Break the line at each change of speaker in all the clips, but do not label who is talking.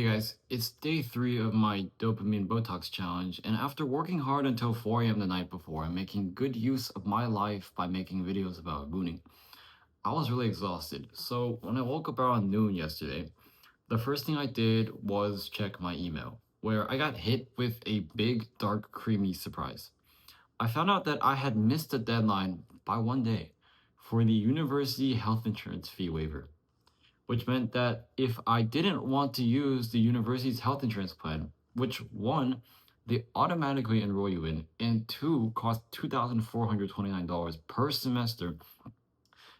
Hey guys, it's day 3 of my dopamine Botox challenge, and after working hard until 4 a.m. the night before and making good use of my life by making videos about gooning, I was really exhausted. So when I woke up around noon yesterday, the first thing I did was check my email, where I got hit with a big, dark, creamy surprise. I found out that I had missed the deadline by 1 day for the university health insurance fee waiver, which meant that if I didn't want to use the university's health insurance plan, which one, they automatically enroll you in, and two, cost $2,429 per semester.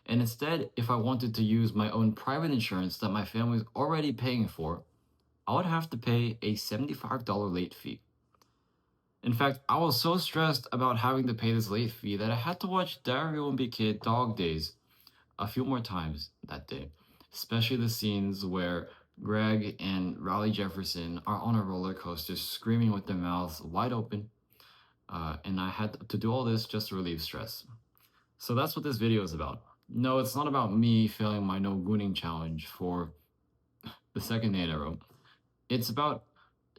And instead, if I wanted to use my own private insurance that my family's already paying for, I would have to pay a $75 late fee. In fact, I was so stressed about having to pay this late fee that I had to watch Diary of a Wimpy Kid Dog Days a few more times that day, especially the scenes where Greg and Raleigh Jefferson are on a roller coaster screaming with their mouths wide open. And I had to do all this just to relieve stress. So that's what this video is about. No, it's not about me failing my no gooning challenge for the second day in a row. It's about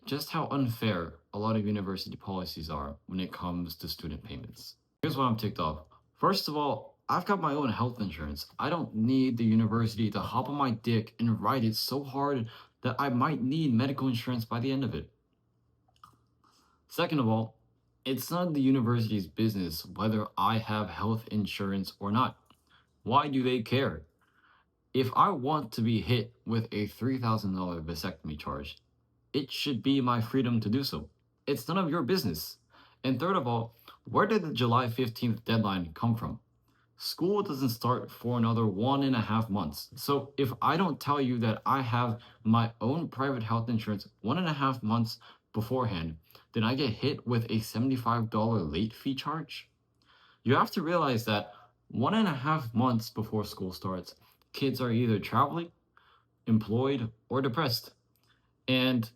just how unfair a lot of university policies are when it comes to student payments. Here's why I'm ticked off. First of all, I've got my own health insurance. I don't need the university to hop on my dick and write it so hard that I might need medical insurance by the end of it. Second of all, it's not the university's business whether I have health insurance or not. Why do they care? If I want to be hit with a $3,000 vasectomy charge, it should be my freedom to do so. It's none of your business. And third of all, where did the July 15th deadline come from? School doesn't start for another 1.5 months. So if I don't tell you that I have my own private health insurance 1.5 months beforehand, then I get hit with a $75 late fee charge. You have to realize that 1.5 months before school starts, kids are either traveling, employed, or depressed. And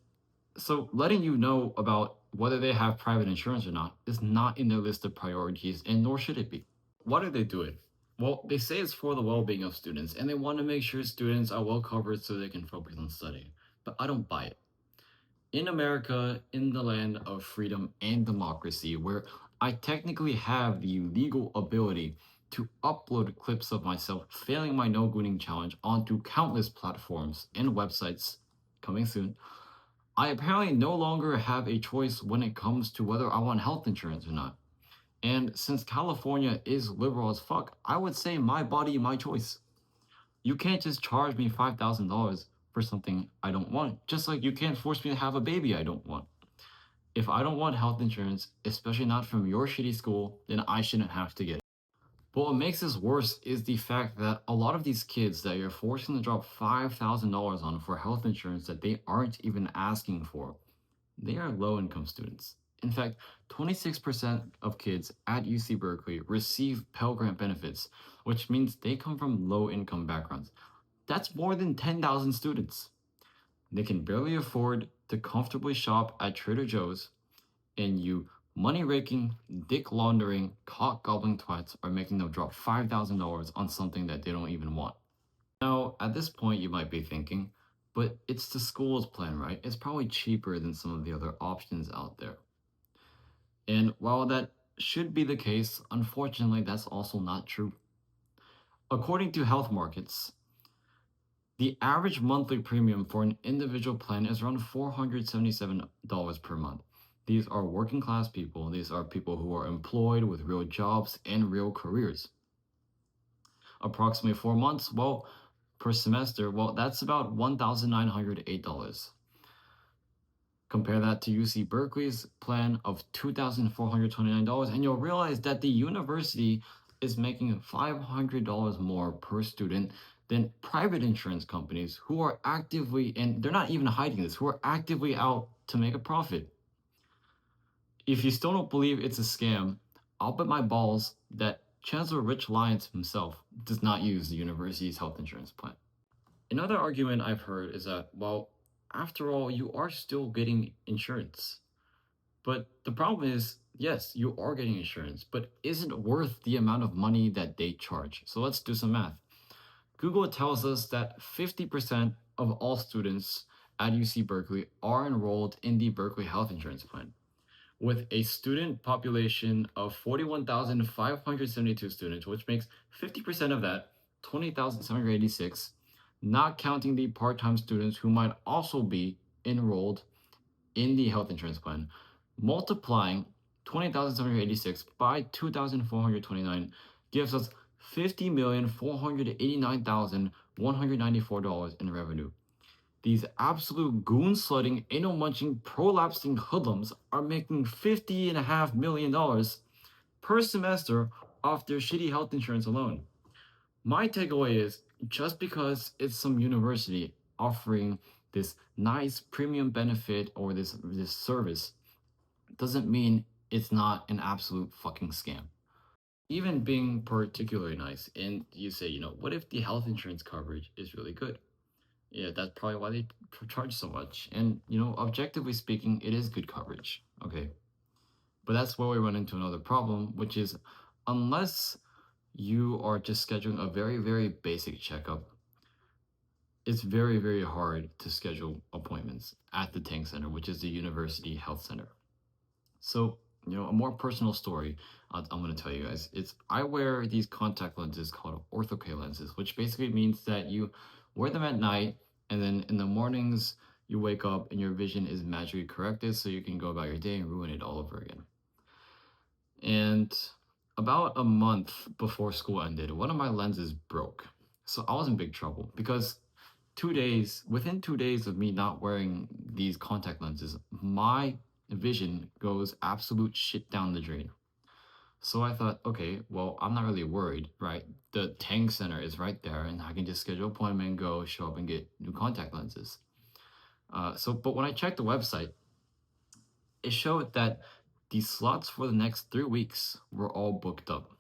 so letting you know about whether they have private insurance or not is not in their list of priorities, and nor should it be. Why do they do it? Well, they say it's for the well-being of students, and they want to make sure students are well covered so they can focus on studying. But I don't buy it. In America, in the land of freedom and democracy, where I technically have the legal ability to upload clips of myself failing my no gooning challenge onto countless platforms and websites coming soon, I apparently no longer have a choice when it comes to whether I want health insurance or not. And since California is liberal as fuck, I would say my body, my choice. You can't just charge me $5,000 for something I don't want, just like you can't force me to have a baby I don't want. If I don't want health insurance, especially not from your shitty school, then I shouldn't have to get it. But what makes this worse is the fact that a lot of these kids that you're forcing to drop $5,000 on for health insurance that they aren't even asking for, they are low income students. In fact, 26% of kids at UC Berkeley receive Pell Grant benefits, which means they come from low income backgrounds. That's more than 10,000 students. They can barely afford to comfortably shop at Trader Joe's, and you money raking, dick laundering, cock gobbling twats are making them drop $5,000 on something that they don't even want. Now, at this point, you might be thinking, but it's the school's plan, right? It's probably cheaper than some of the other options out there. And while that should be the case, unfortunately, that's also not true. According to Health Markets, the average monthly premium for an individual plan is around $477 per month. These are working class people. These are people who are employed with real jobs and real careers. Approximately 4 months, well, per semester, well, that's about $1,908. Compare that to UC Berkeley's plan of $2,429, and you'll realize that the university is making $500 more per student than private insurance companies who are actively, and they're not even hiding this, who are actively out to make a profit. If you still don't believe it's a scam, I'll bet my balls that Chancellor Rich Lyons himself does not use the university's health insurance plan. Another argument I've heard is that, well, after all, you are still getting insurance. But the problem is, yes, you are getting insurance, but isn't worth the amount of money that they charge. So let's do some math. Google tells us that 50% of all students at UC Berkeley are enrolled in the Berkeley Health Insurance Plan. With a student population of 41,572 students, which makes 50% of that, 20,786, not counting the part time students who might also be enrolled in the health insurance plan, multiplying 20,786 by 2,429 gives us $50,489,194 in revenue. These absolute goon slutting, anal munching, prolapsing hoodlums are making $50.5 million per semester off their shitty health insurance alone. My takeaway is just because it's some university offering this nice premium benefit or this service doesn't mean it's not an absolute fucking scam. Even being particularly nice, and you say, what if the health insurance coverage is really good? Yeah, that's probably why they charge so much. And, objectively speaking, it is good coverage. Okay. But that's where we run into another problem, which is unless you are just scheduling a very, very basic checkup, it's very, very hard to schedule appointments at the Tank Center, which is the University Health Center. So, a more personal story I'm going to tell you guys. It's I wear these contact lenses called ortho-K lenses, which basically means that you wear them at night, and then in the mornings you wake up and your vision is magically corrected, so you can go about your day and ruin it all over again. And about a month before school ended, one of my lenses broke. So I was in big trouble because within 2 days of me not wearing these contact lenses, my vision goes absolute shit down the drain. So I thought, okay, well, I'm not really worried, right? The Tang Center is right there, and I can just schedule an appointment, go, show up, and get new contact lenses. But when I checked the website, it showed that the slots for the next 3 weeks were all booked up.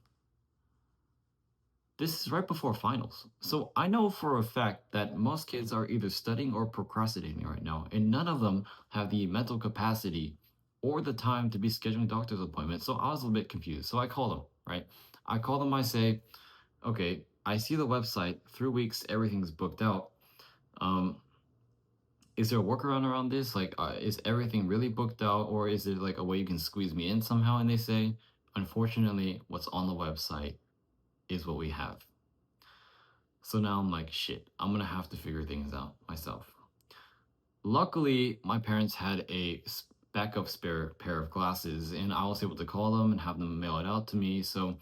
This is right before finals. So I know for a fact that most kids are either studying or procrastinating right now, and none of them have the mental capacity or the time to be scheduling doctor's appointments. So I was a bit confused. So I call them, right? I call them, I say, okay, I see the website, 3 weeks, everything's booked out. Is there a workaround around this? Like, is everything really booked out, or is it like a way you can squeeze me in somehow? And they say, unfortunately, what's on the website is what we have. So now I'm like, shit, I'm gonna have to figure things out myself. Luckily, my parents had a backup spare pair of glasses, and I was able to call them and have them mail it out to me. So,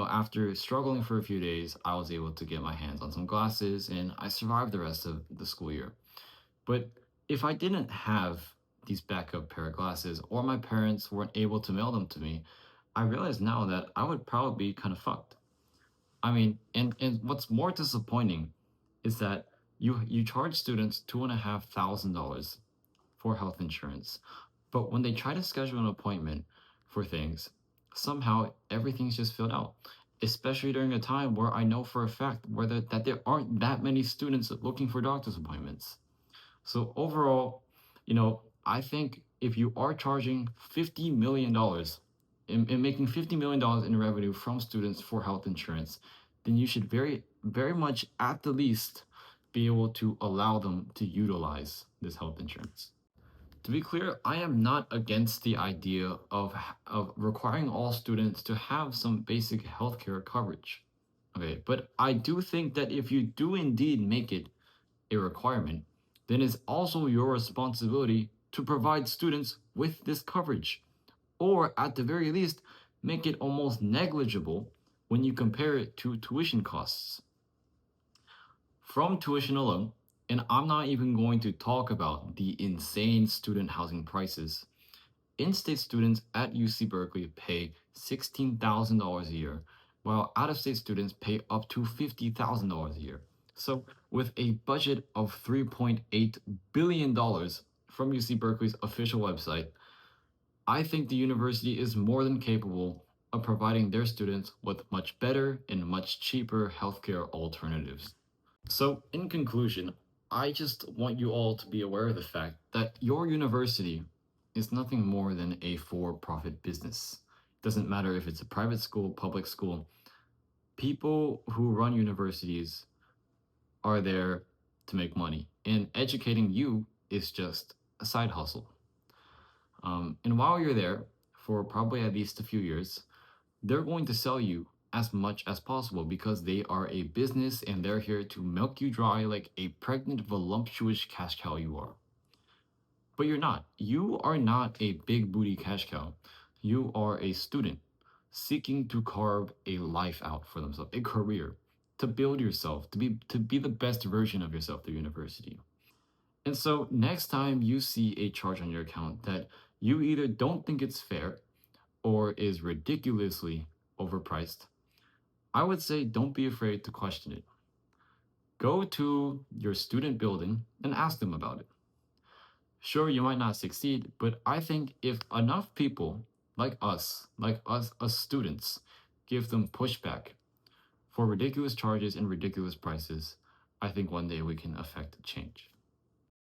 after struggling for a few days, I was able to get my hands on some glasses, and I survived the rest of the school year. But if I didn't have these backup pair of glasses, or my parents weren't able to mail them to me, I realize now that I would probably be kind of fucked. I mean, and what's more disappointing is that you charge students $2,500 for health insurance, but when they try to schedule an appointment for things, somehow everything's just filled out. Especially during a time where I know for a fact that there aren't that many students looking for doctor's appointments. So overall, I think if you are charging $50 million and making $50 million in revenue from students for health insurance, then you should very, very much at the least be able to allow them to utilize this health insurance. To be clear, I am not against the idea of requiring all students to have some basic healthcare coverage. Okay, but I do think that if you do indeed make it a requirement, then it's also your responsibility to provide students with this coverage, or at the very least, make it almost negligible when you compare it to tuition costs. From tuition alone, and I'm not even going to talk about the insane student housing prices. In-state students at UC Berkeley pay $16,000 a year, while out-of-state students pay up to $50,000 a year. So, with a budget of $3.8 billion from UC Berkeley's official website, I think the university is more than capable of providing their students with much better and much cheaper healthcare alternatives. So, in conclusion, I just want you all to be aware of the fact that your university is nothing more than a for profit business. Doesn't matter if it's a private school, public school, people who run universities are there to make money. And educating you is just a side hustle. And while you're there for probably at least a few years, they're going to sell you as much as possible because they are a business and they're here to milk you dry like a pregnant, voluptuous cash cow you are. But you're not. You are not a big booty cash cow. You are a student seeking to carve a life out for themselves, a career, to build yourself, to be the best version of yourself through university. And so next time you see a charge on your account that you either don't think it's fair or is ridiculously overpriced, I would say don't be afraid to question it. Go to your student building and ask them about it. Sure, you might not succeed, but I think if enough people like us students, give them pushback for ridiculous charges and ridiculous prices, I think one day we can affect change.